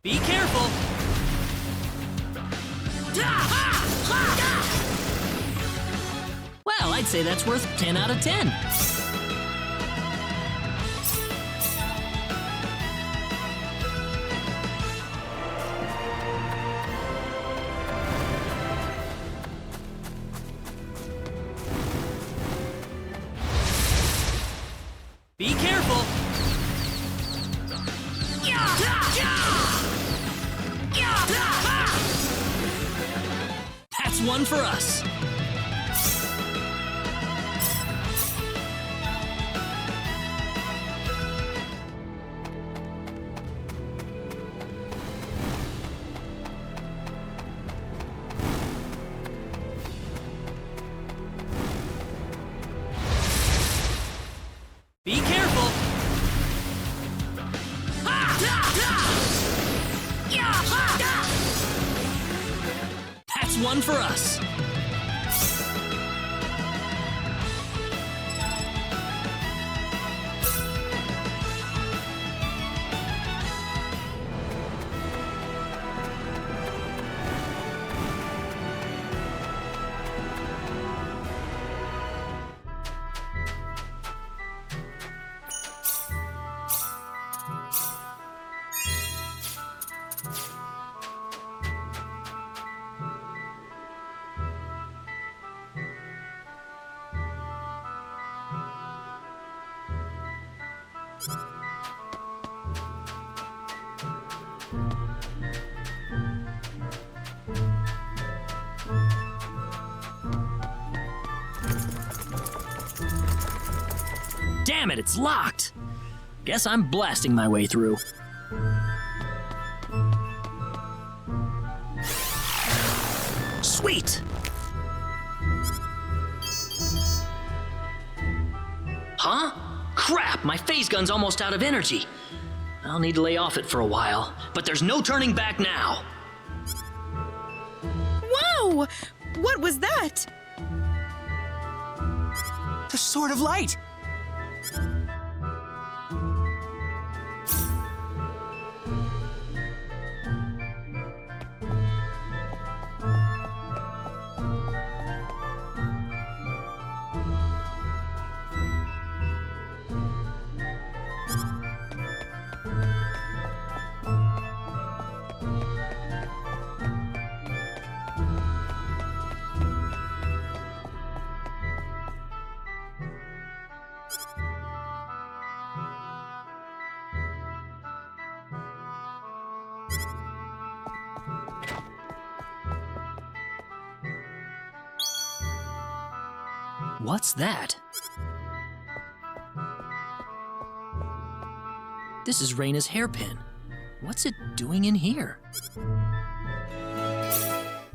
Be careful! Well, I'd say that's worth 10 out of 10. Be careful! That's one for us. Be careful! That's one for us. Damn it, it's locked. Guess I'm blasting my way through. Sweet! Huh? Crap, my phase gun's almost out of energy. I'll need to lay off it for a while, but there's no turning back now. Whoa! What was that? The Sword of Light! What's that? This is Rena's hairpin. What's it doing in here?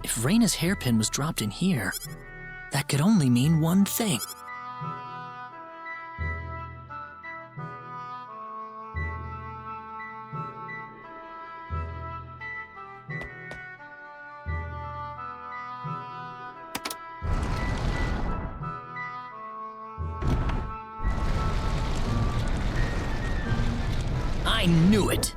If Rena's hairpin was dropped in here, that could only mean one thing. I knew it!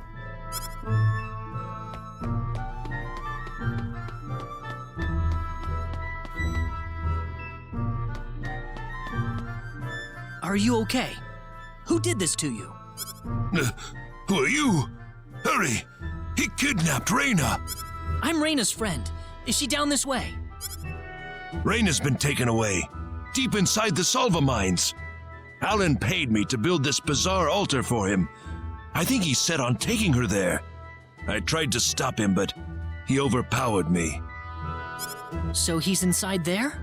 Are you okay? Who did this to you? Who are you? Hurry! He kidnapped Rena! I'm Rena's friend. Is she down this way? Rena's been taken away, deep inside the Salva mines. Alan paid me to build this bizarre altar for him. I think he's set on taking her there. I tried to stop him, but he overpowered me. So he's inside there?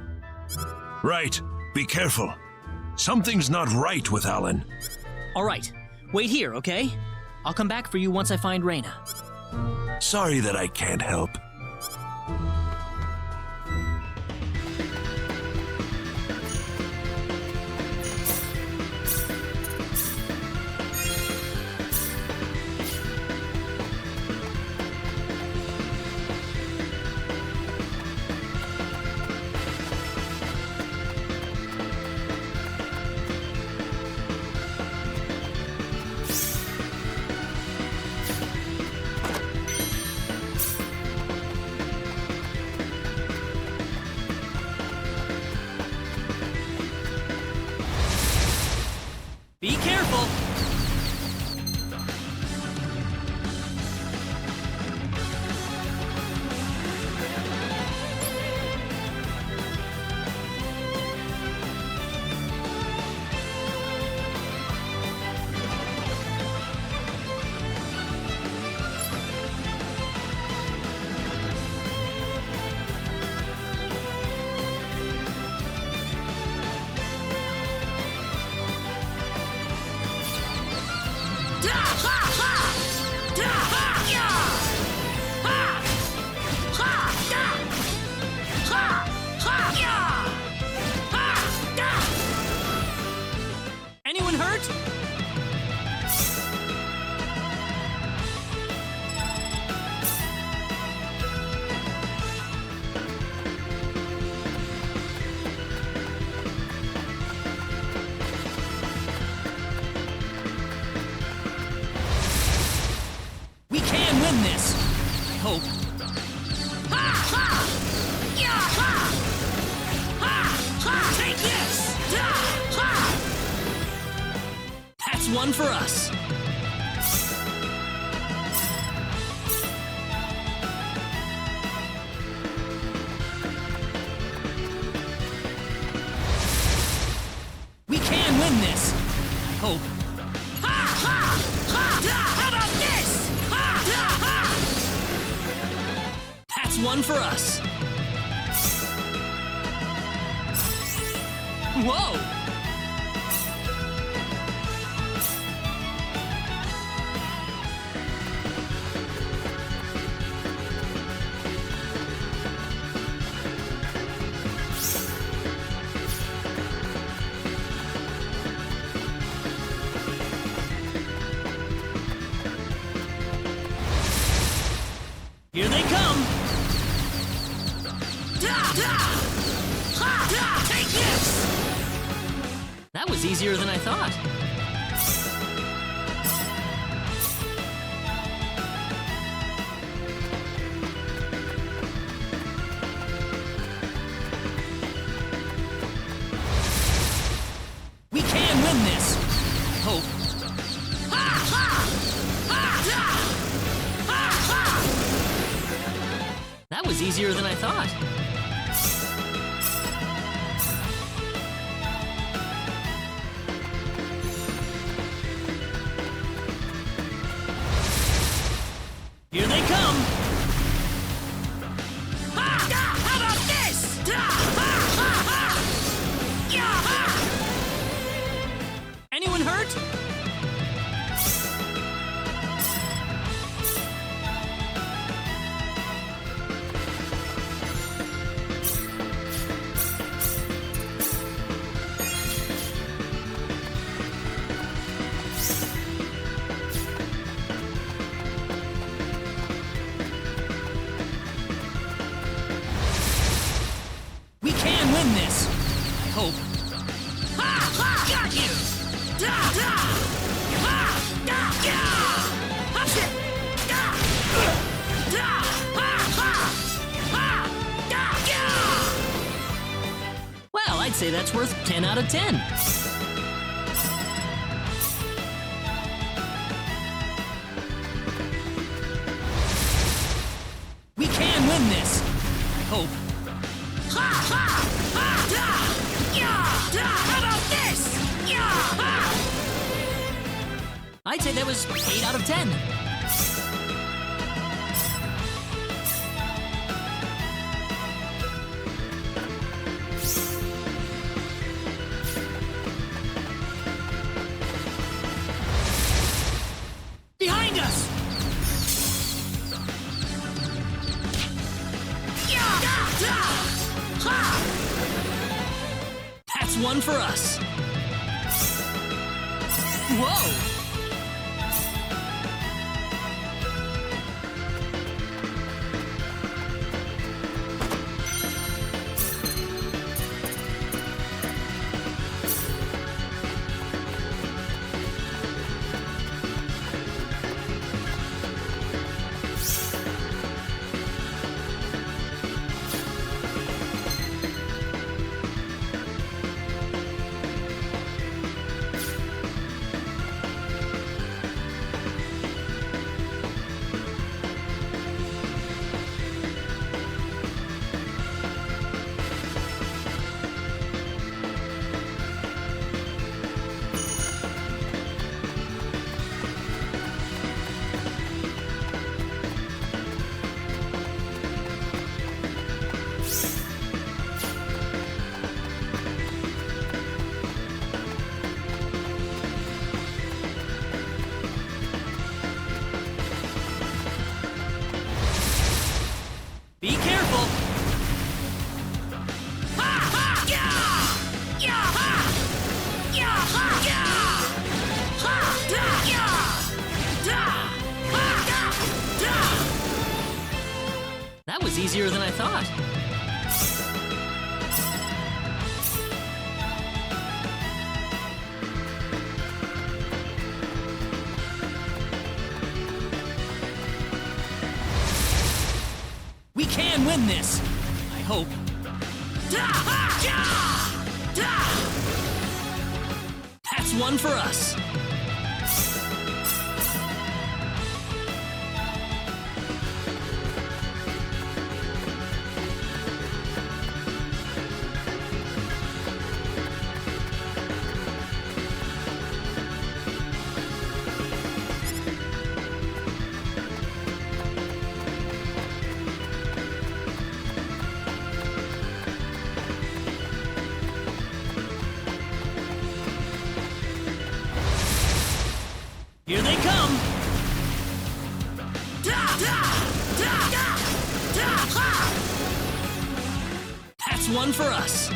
Right. Be careful. Something's not right with Alan. All right. Wait here, okay? I'll come back for you once I find Rena. Sorry that I can't help. Be careful! Anyone hurt? We can win this. I hope. Take this! That's one for us. We can win this. I hope. How about this? That's one for us. Whoa! Here they come! Take this! That was easier than I thought. We can win this. I hope. That was easier than I thought. Here they come! How about this? Anyone hurt? We can win this. I hope. Got you! Well, I'd say that's worth 10 out of 10. We can win this. I hope. How about this? I'd say that was 8 out of 10. Behind us! That's one for us. Whoa! was easier than I thought. We can win this! I hope. That's one for us! Here they come! That's one for us!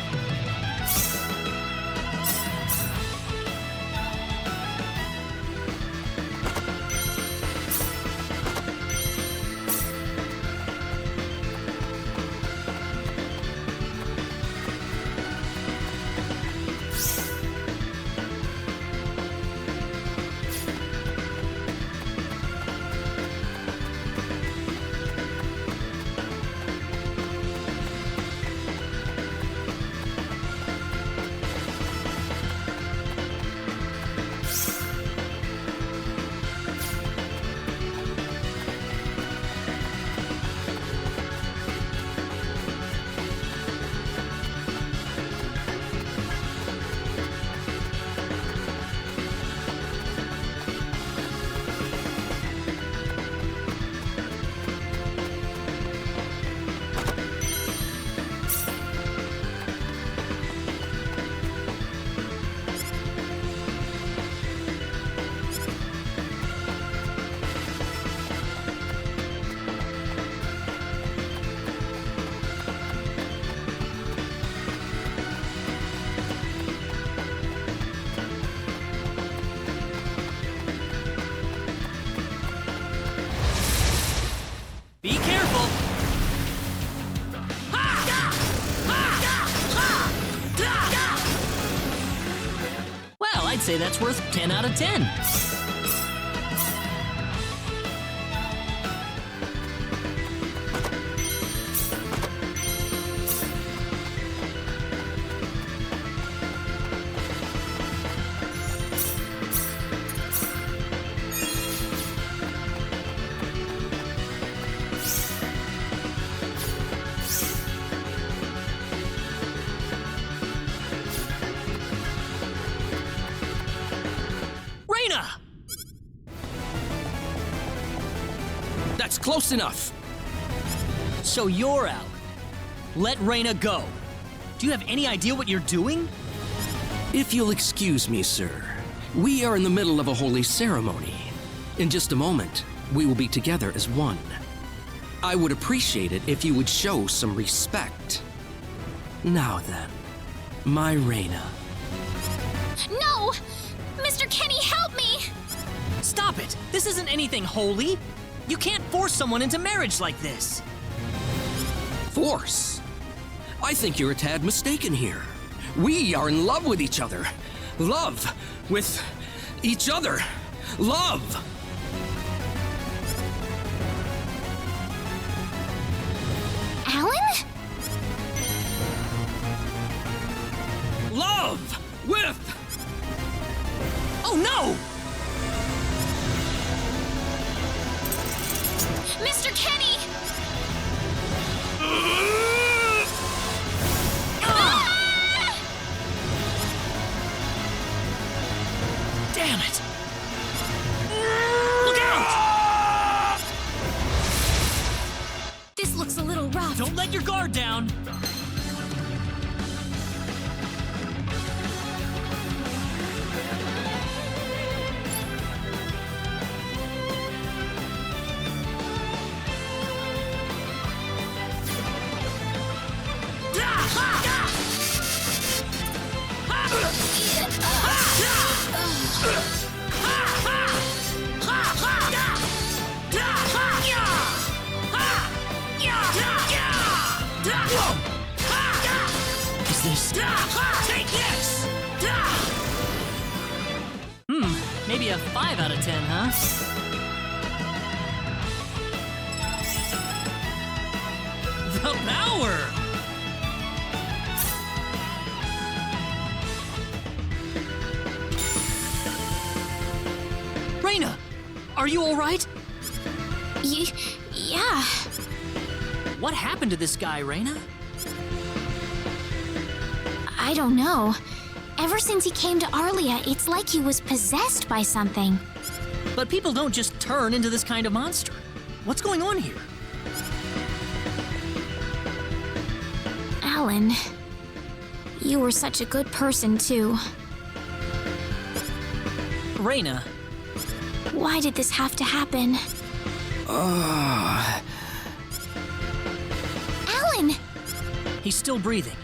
Be careful! Well, I'd say that's worth 10 out of 10. Rena! That's close enough. So you're out. Let Rena go. Do you have any idea what you're doing? If you'll excuse me, sir, we are in the middle of a holy ceremony. In just a moment, we will be together as one. I would appreciate it if you would show some respect. Now then, my Rena. No! Mr. Kenny, help me! Stop it! This isn't anything holy! You can't force someone into marriage like this! Force? I think you're a tad mistaken here. We are in love with each other. Love with each other. Love! Alan? Love with... Oh no! Mr. Kenny! Damn it! Look out! This looks a little rough. Don't let your guard down! Maybe a 5 out of 10, huh? The power! Rena! Are you alright? Yeah. What happened to this guy, Rena? I don't know. Ever since he came to Arlia, it's like he was possessed by something. But people don't just turn into this kind of monster. What's going on here? Alan, you were such a good person, too. Rena, Why did this have to happen? Alan! he's still breathing.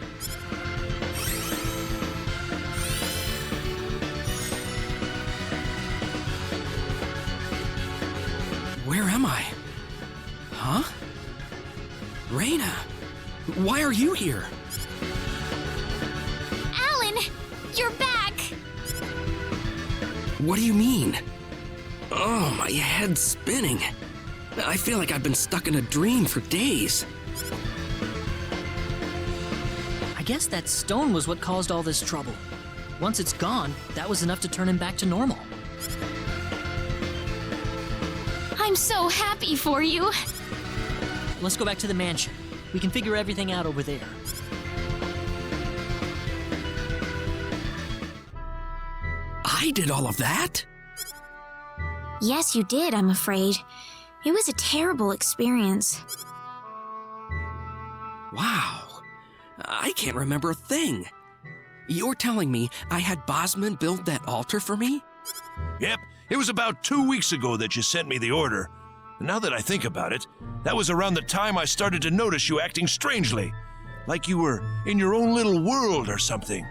Where am I? Huh? Rena, why are you here? Alan! You're back! What do you mean? Oh, my head's spinning. I feel like I've been stuck in a dream for days. I guess that stone was what caused all this trouble. Once it's gone, that was enough to turn him back to normal. I'm so happy for you. Let's go back to the mansion. We can figure everything out over there. I did all of that? Yes, you did, I'm afraid. It was a terrible experience. Wow. I can't remember a thing. You're telling me I had Bosman build that altar for me? Yep, it was about 2 weeks ago that you sent me the order. And now that I think about it, that was around the time I started to notice you acting strangely. Like you were in your own little world or something.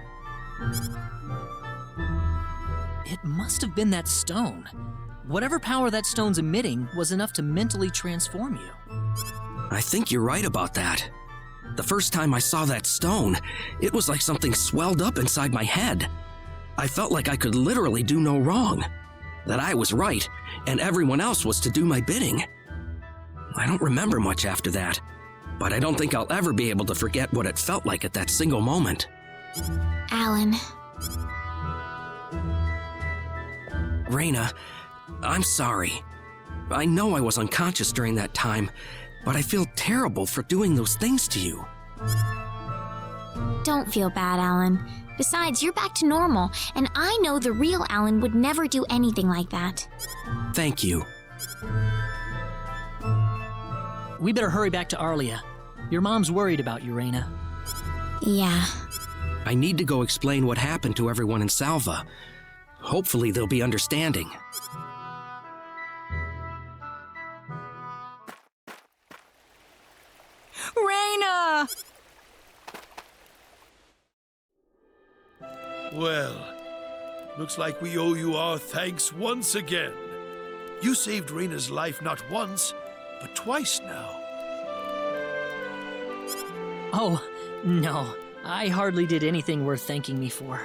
It must have been that stone. Whatever power that stone's emitting was enough to mentally transform you. I think you're right about that. The first time I saw that stone, it was like something swelled up inside my head. I felt like I could literally do no wrong. That I was right, and everyone else was to do my bidding. I don't remember much after that, but I don't think I'll ever be able to forget what it felt like at that single moment. Alan, Rena, I'm sorry. I know I was unconscious during that time, but I feel terrible for doing those things to you. don't feel bad, Alan. Besides, you're back to normal, and I know the real Alan would never do anything like that. Thank you. We better hurry back to Arlia. Your mom's worried about you, Rena. Yeah. I need to go explain what happened to everyone in Salva. Hopefully they'll be understanding. Rena! Well, looks like we owe you our thanks once again. You saved Rena's life not once, but twice now. Oh, no. I hardly did anything worth thanking me for.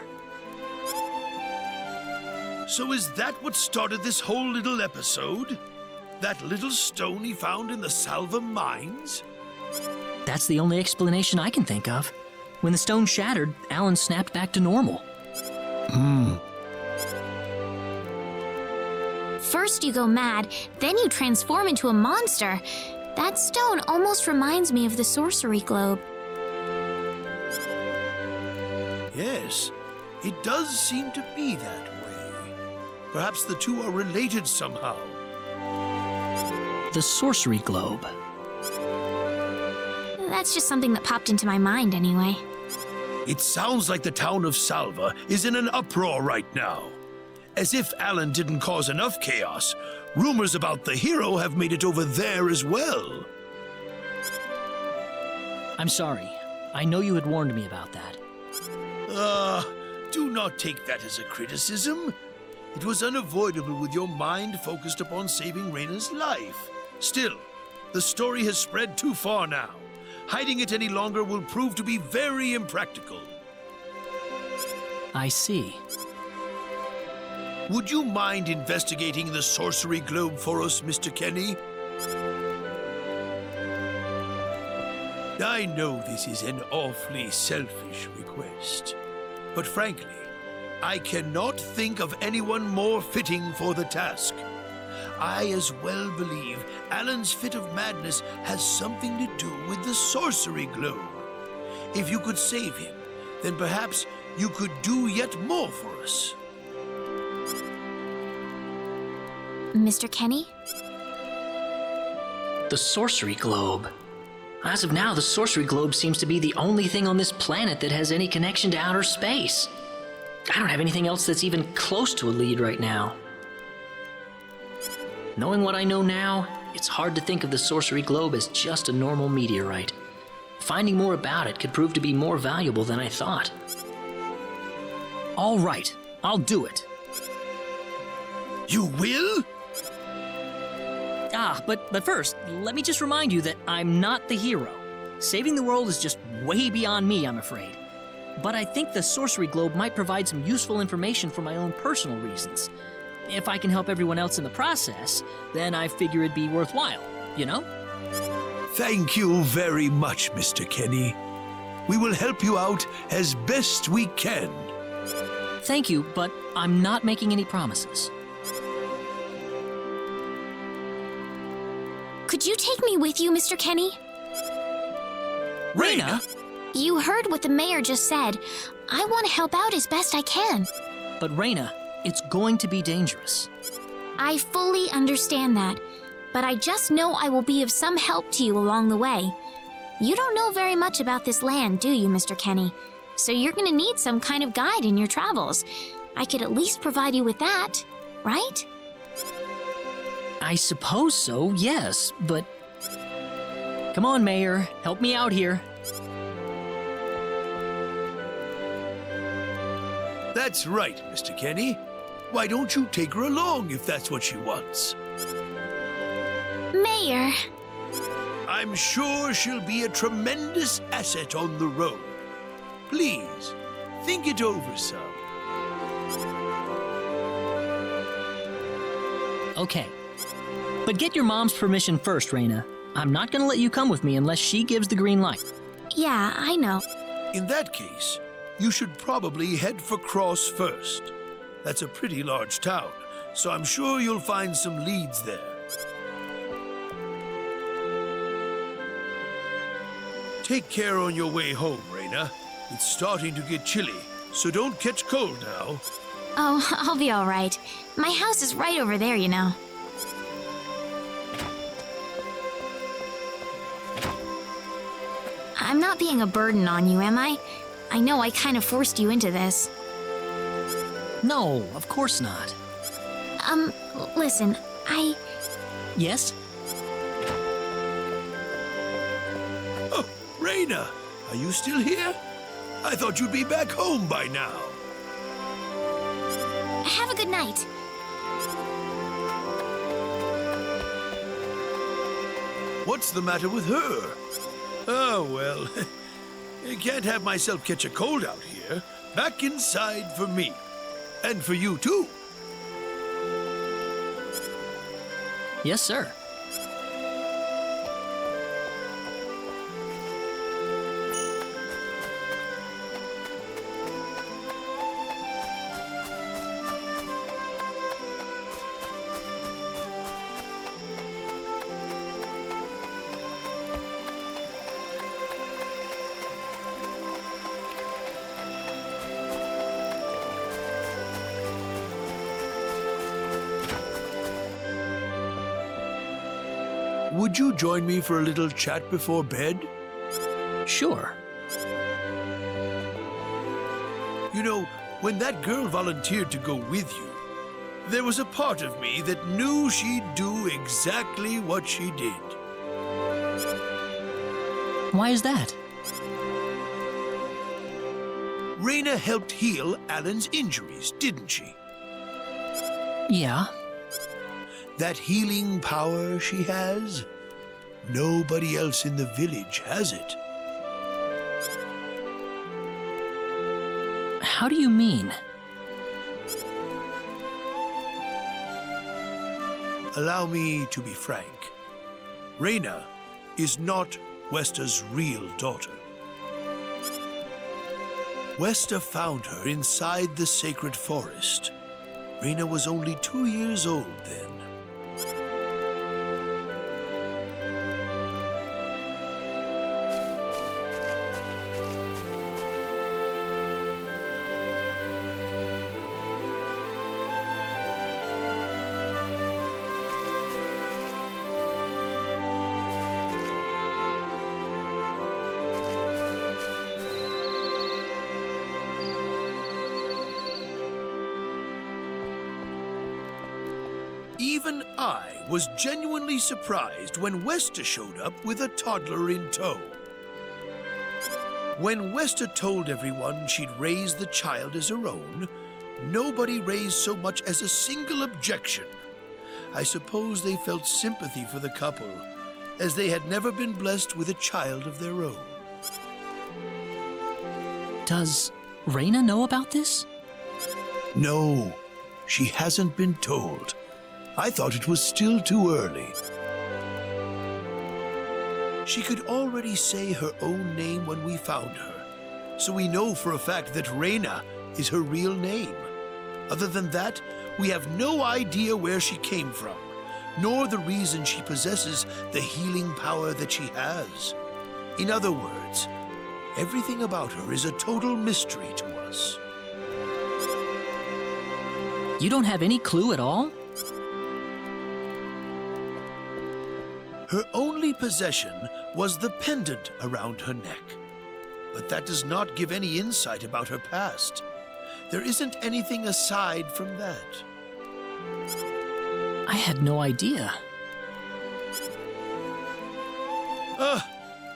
So is that what started this whole little episode? That little stone he found in the Salva mines? That's the only explanation I can think of. When the stone shattered, Alan snapped back to normal. First you go mad, then you transform into a monster. That stone almost reminds me of the sorcery globe. Yes, it does seem to be that way. Perhaps the two are related somehow. The sorcery globe. That's just something that popped into my mind anyway. It sounds like the town of Salva is in an uproar right now. As if Alan didn't cause enough chaos, rumors about the hero have made it over there as well. I'm sorry. I know you had warned me about that. Do not take that as a criticism. It was unavoidable with your mind focused upon saving Rena's life. Still, the story has spread too far now. Hiding it any longer will prove to be very impractical. I see. Would you mind investigating the sorcery globe for us, Mr. Kenny? I know this is an awfully selfish request, but frankly, I cannot think of anyone more fitting for the task. I as well believe Alan's fit of madness has something to do with the sorcery globe. If you could save him, then perhaps you could do yet more for us. Mr. Kenny? The sorcery globe. As of now, the sorcery globe seems to be the only thing on this planet that has any connection to outer space. I don't have anything else that's even close to a lead right now. Knowing what I know now, it's hard to think of the sorcery globe as just a normal meteorite. Finding more about it could prove to be more valuable than I thought. All right, I'll do it. You will? But first, let me just remind you that I'm not the hero. Saving the world is just way beyond me, I'm afraid. But I think the sorcery globe might provide some useful information for my own personal reasons. If I can help everyone else in the process, then I figure it'd be worthwhile, you know? Thank you very much, Mr. Kenny. We will help you out as best we can. Thank you, but I'm not making any promises. Could you take me with you, Mr. Kenny? Rena? You heard what the mayor just said. I want to help out as best I can. But Rena, it's going to be dangerous. I fully understand that, but I just know I will be of some help to you along the way. You don't know very much about this land, do you, Mr. Kenny? So you're going to need some kind of guide in your travels. I could at least provide you with that, right? I suppose so, yes, but... Come on, Mayor, help me out here. That's right, Mr. Kenny. Why don't you take her along if that's what she wants? Mayor, I'm sure she'll be a tremendous asset on the road. Please, think it over some. Okay. But get your mom's permission first, Rena. I'm not gonna let you come with me unless she gives the green light. yeah, I know. In that case, you should probably head for Cross first. That's a pretty large town, so I'm sure you'll find some leads there. Take care on your way home, Rena. It's starting to get chilly, so don't catch cold now. Oh, I'll be all right. My house is right over there, you know. I'm not being a burden on you, am I? I know I kind of forced you into this. No, of course not. Listen, Yes? Oh, Rena, are you still here? I thought you'd be back home by now. Have a good night. What's the matter with her? Oh, well, I can't have myself catch a cold out here. Back inside for me. And for you, too. Yes, sir. Would you join me for a little chat before bed? Sure. You know, when that girl volunteered to go with you, there was a part of me that knew she'd do exactly what she did. Why is that? Rena helped heal Alan's injuries, didn't she? Yeah. That healing power she has, nobody else in the village has it. How do you mean? Allow me to be frank. Rena is not Wester's real daughter. Wester found her inside the sacred forest. Rena was only 2 years old then. Even I was genuinely surprised when Wester showed up with a toddler in tow. When Wester told everyone she'd raised the child as her own, nobody raised so much as a single objection. I suppose they felt sympathy for the couple, as they had never been blessed with a child of their own. Does Rena know about this? No, she hasn't been told. I thought it was still too early. She could already say her own name when we found her, so we know for a fact that Rena is her real name. Other than that, we have no idea where she came from, nor the reason she possesses the healing power that she has. In other words, everything about her is a total mystery to us. You don't have any clue at all? Her only possession was the pendant around her neck. But that does not give any insight about her past. There isn't anything aside from that. I had no idea.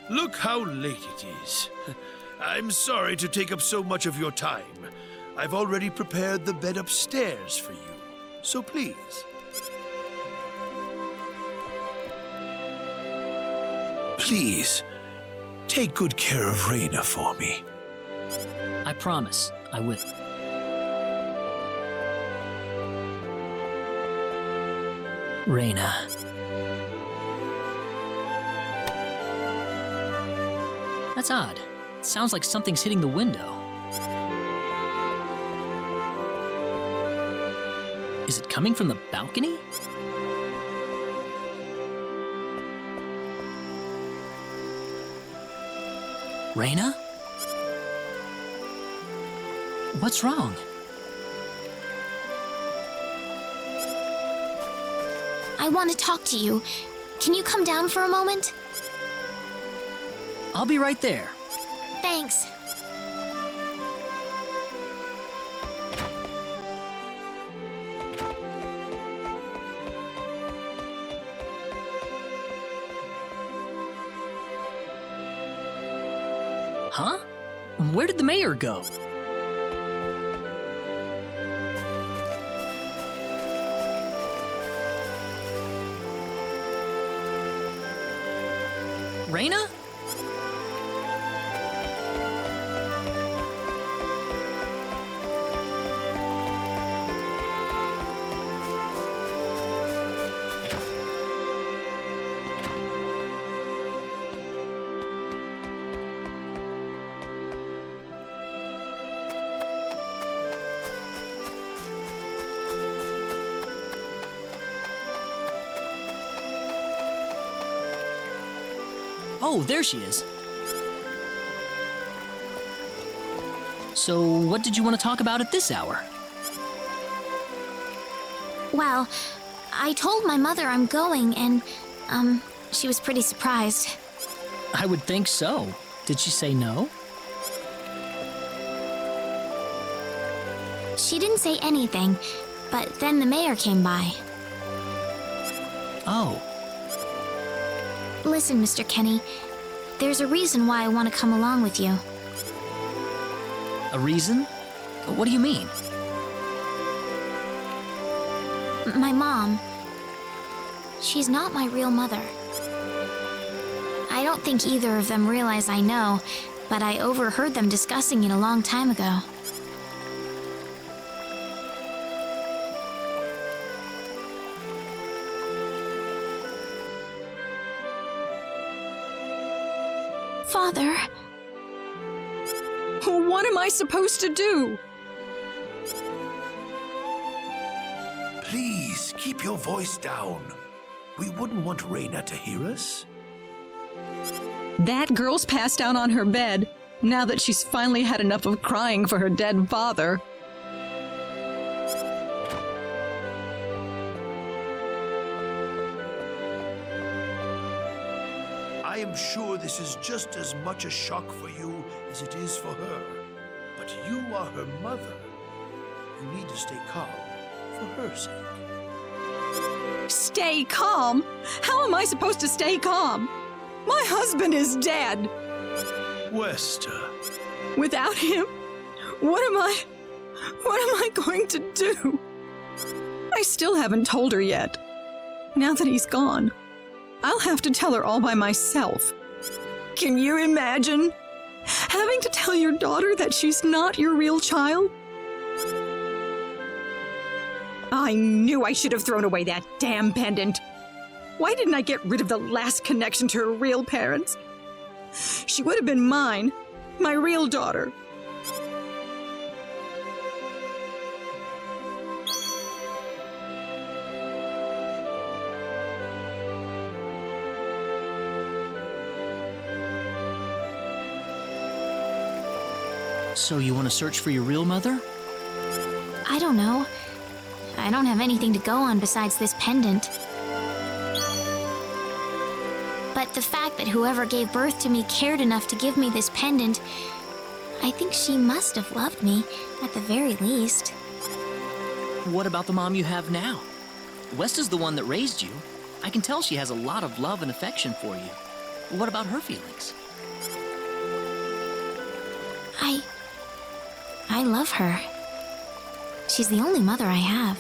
Look how late it is. I'm sorry to take up so much of your time. I've already prepared the bed upstairs for you, so please. Please, take good care of Rena for me. I promise, I will. Rena. That's odd. It sounds like something's hitting the window. Is it coming from the balcony? Rena? What's wrong? I want to talk to you. Can you come down for a moment? I'll be right there. Thanks. Huh? Where did the mayor go? Rena? Oh, there she is. So, what did you want to talk about at this hour? Well, I told my mother I'm going, and, she was pretty surprised. I would think so. Did she say no? She didn't say anything, but then the mayor came by. Oh, Listen, Mr. Kenny, there's a reason why I want to come along with you. a reason? What do you mean? My mom, she's not my real mother. I don't think either of them realize I know, but I overheard them discussing it a long time ago. Father. What am I supposed to do? Please keep your voice down. We wouldn't want Rena to hear us. That girl's passed out on her bed, now that she's finally had enough of crying for her dead father. I am sure this is just as much a shock for you as it is for her. But you are her mother. You need to stay calm for her sake. Stay calm? How am I supposed to stay calm? My husband is dead. Wester. Without him, what am I going to do? I still haven't told her yet. Now that he's gone, I'll have to tell her all by myself. Can you imagine having to tell your daughter that she's not your real child? I knew I should have thrown away that damn pendant. Why didn't I get rid of the last connection to her real parents? She would have been mine, my real daughter. So you want to search for your real mother? I don't know. I don't have anything to go on besides this pendant. But the fact that whoever gave birth to me cared enough to give me this pendant, I think she must have loved me, at the very least. What about the mom you have now? West is the one that raised you. I can tell she has a lot of love and affection for you. What about her feelings? I love her. She's the only mother I have.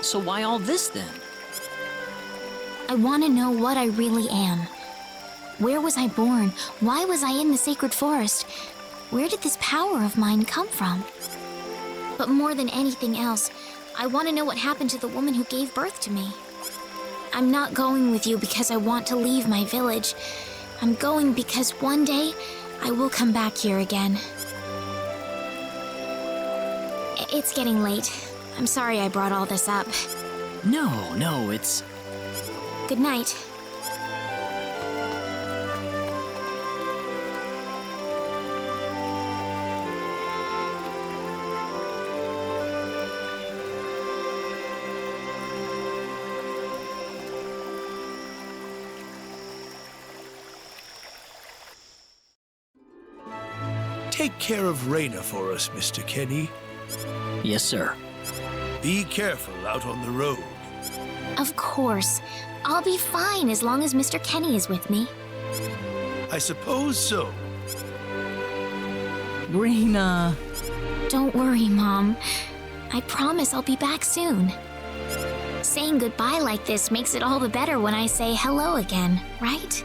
So why all this then? I want to know what I really am. Where was I born? Why was I in the sacred forest? Where did this power of mine come from? But more than anything else, I want to know what happened to the woman who gave birth to me. I'm not going with you because I want to leave my village. I'm going because one day I will come back here again. It's getting late. I'm sorry I brought all this up. No, it's... Good night. Take care of Rena for us, Mr. Kenny. Yes, sir. Be careful out on the road. Of course. I'll be fine as long as Mr. Kenny is with me. I suppose so. Rena. Don't worry, Mom. I promise I'll be back soon. Saying goodbye like this makes it all the better when I say hello again, right?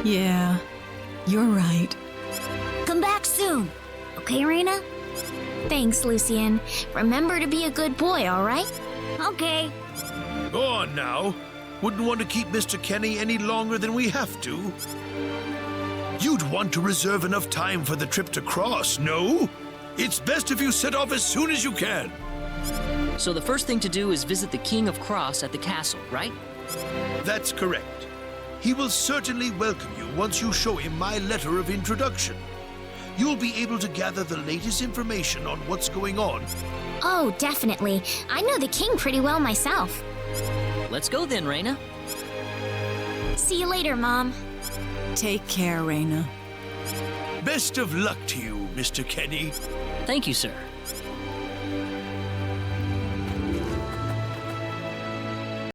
Yeah, you're right. Come back soon. Okay, Rena? Thanks, Lucien. Remember to be a good boy, all right? Okay. Go on now. Wouldn't want to keep Mr. Kenny any longer than we have to. You'd want to reserve enough time for the trip to Cross, no? It's best if you set off as soon as you can. So the first thing to do is visit the King of Cross at the castle, right? That's correct. He will certainly welcome you once you show him my letter of introduction. You'll be able to gather the latest information on what's going on. Oh, definitely. I know the king pretty well myself. Let's go then, Rena. See you later, Mom. Take care, Rena. Best of luck to you, Mr. Kenny. Thank you, sir.